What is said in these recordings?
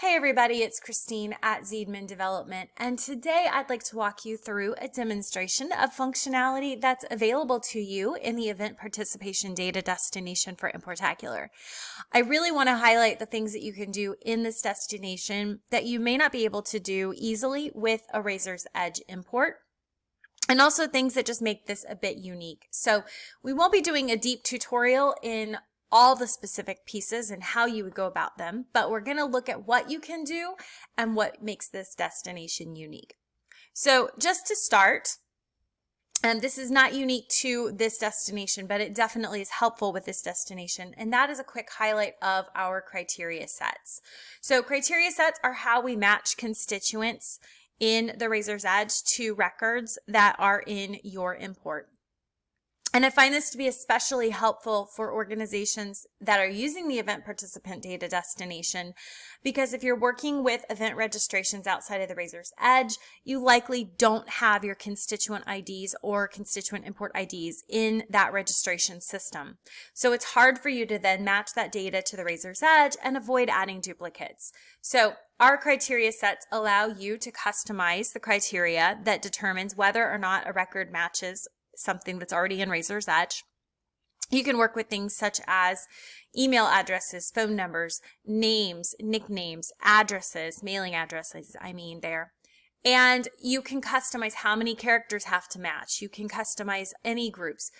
Hey everybody, it's Christine at Zeidman Development, and today I'd like to walk you through a demonstration of functionality that's available to you in the event participation data destination for Importacular. I really want to highlight the things that you can do in this destination that you may not be able to do easily with a Raiser's Edge import, and also things that just make this a bit unique. So we won't be doing a deep tutorial in all the specific pieces and how you would go about them, but we're going to look at what you can do and what makes this destination unique. So just to start, and this is not unique to this destination, but it definitely is helpful with this destination, and that is a quick highlight of our criteria sets. So criteria sets are how we match constituents in the Raiser's Edge to records that are in your import. And I find this to be especially helpful for organizations that are using the event participant data destination, because if you're working with event registrations outside of the Raiser's Edge, you likely don't have your constituent IDs or constituent import IDs in that registration system. So it's hard for you to then match that data to the Raiser's Edge and avoid adding duplicates. So our criteria sets allow you to customize the criteria that determines whether or not a record matches something that's already in Raiser's Edge. You can work with things such as email addresses, phone numbers, names, nicknames, addresses, mailing addresses, there. And you can customize how many characters have to match. You can customize any groups.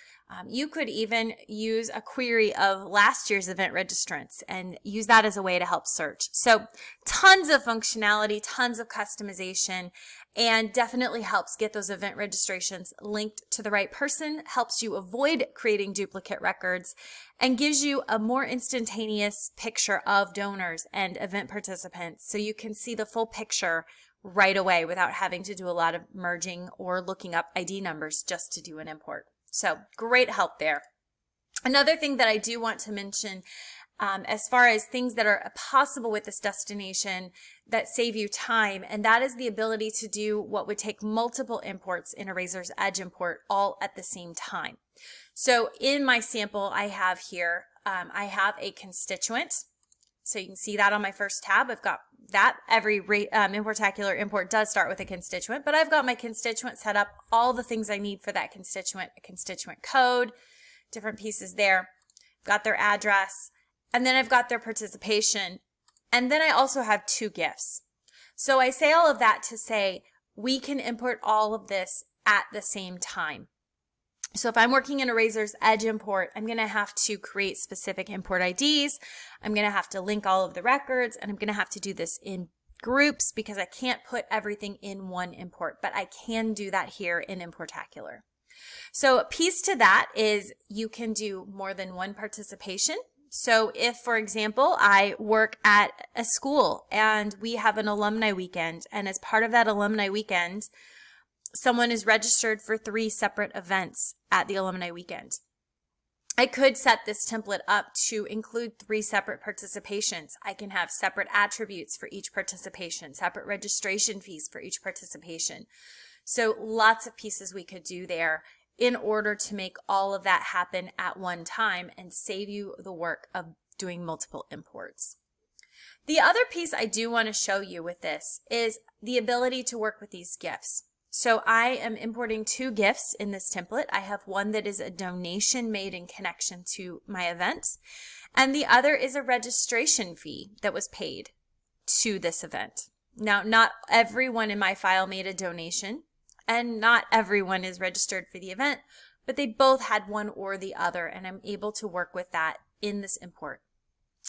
You could even use a query of last year's event registrants and use that as a way to help search. So tons of functionality, tons of customization, and definitely helps get those event registrations linked to the right person, helps you avoid creating duplicate records, and gives you a more instantaneous picture of donors and event participants so you can see the full picture right away without having to do a lot of merging or looking up ID numbers just to do an import. So great help there. Another thing that I do want to mention as far as things that are possible with this destination that save you time, and that is the ability to do what would take multiple imports in a Raiser's Edge import all at the same time. So in my sample I have here, I have a constituent. So you can see that on my first tab. I've got that. Every Importacular import does start with a constituent, but I've got my constituent set up, all the things I need for that constituent, a constituent code, different pieces there. I've got their address, and then I've got their participation, and then I also have two GIFs. So I say all of that to say we can import all of this at the same time. So if I'm working in a Raiser's Edge import, I'm going to have to create specific import IDs. I'm going to have to link all of the records, and I'm going to have to do this in groups because I can't put everything in one import, but I can do that here in Importacular. So a piece to that is you can do more than one participation. So if, for example, I work at a school and we have an alumni weekend, and as part of that alumni weekend, someone is registered for 3 separate events at the alumni weekend, I could set this template up to include 3 separate participations. I can have separate attributes for each participation, separate registration fees for each participation. So lots of pieces we could do there in order to make all of that happen at one time and save you the work of doing multiple imports. The other piece I do want to show you with this is the ability to work with these GIFs. So I am importing 2 GIFs in this template. I have one that is a donation made in connection to my event, and the other is a registration fee that was paid to this event. Now, not everyone in my file made a donation, and not everyone is registered for the event, but they both had one or the other, and I'm able to work with that in this import.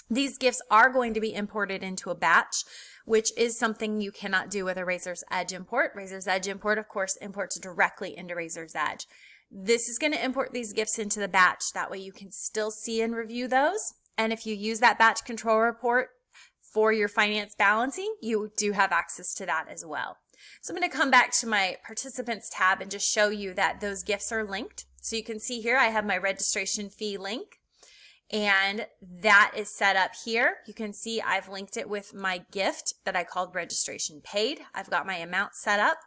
These GIFs are going to be imported into a batch, which is something you cannot do with a Raiser's Edge import. Raiser's Edge import, of course, imports directly into Raiser's Edge. This is going to import these GIFs into the batch. That way you can still see and review those. And if you use that batch control report for your finance balancing, you do have access to that as well. So I'm going to come back to my participants tab and just show you that those GIFs are linked. So you can see here I have my registration fee link, and that is set up here. You can see I've linked it with my gift that I called registration paid. I've got my amount set up,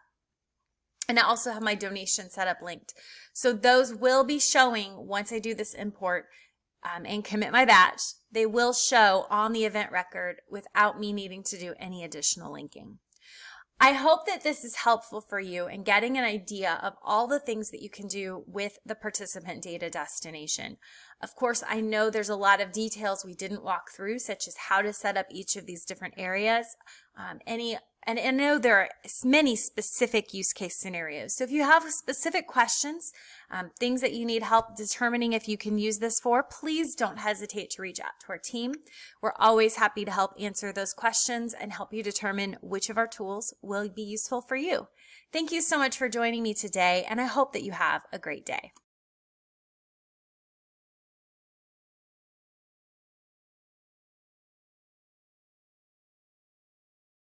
and I also have my donation set up linked. So those will be showing once I do this import and commit my batch, they will show on the event record without me needing to do any additional linking. I hope that this is helpful for you in getting an idea of all the things that you can do with the participant data destination. Of course, I know there's a lot of details we didn't walk through, such as how to set up each of these different areas. And I know there are many specific use case scenarios. So if you have specific questions, things that you need help determining if you can use this for, please don't hesitate to reach out to our team. We're always happy to help answer those questions and help you determine which of our tools will be useful for you. Thank you so much for joining me today, and I hope that you have a great day.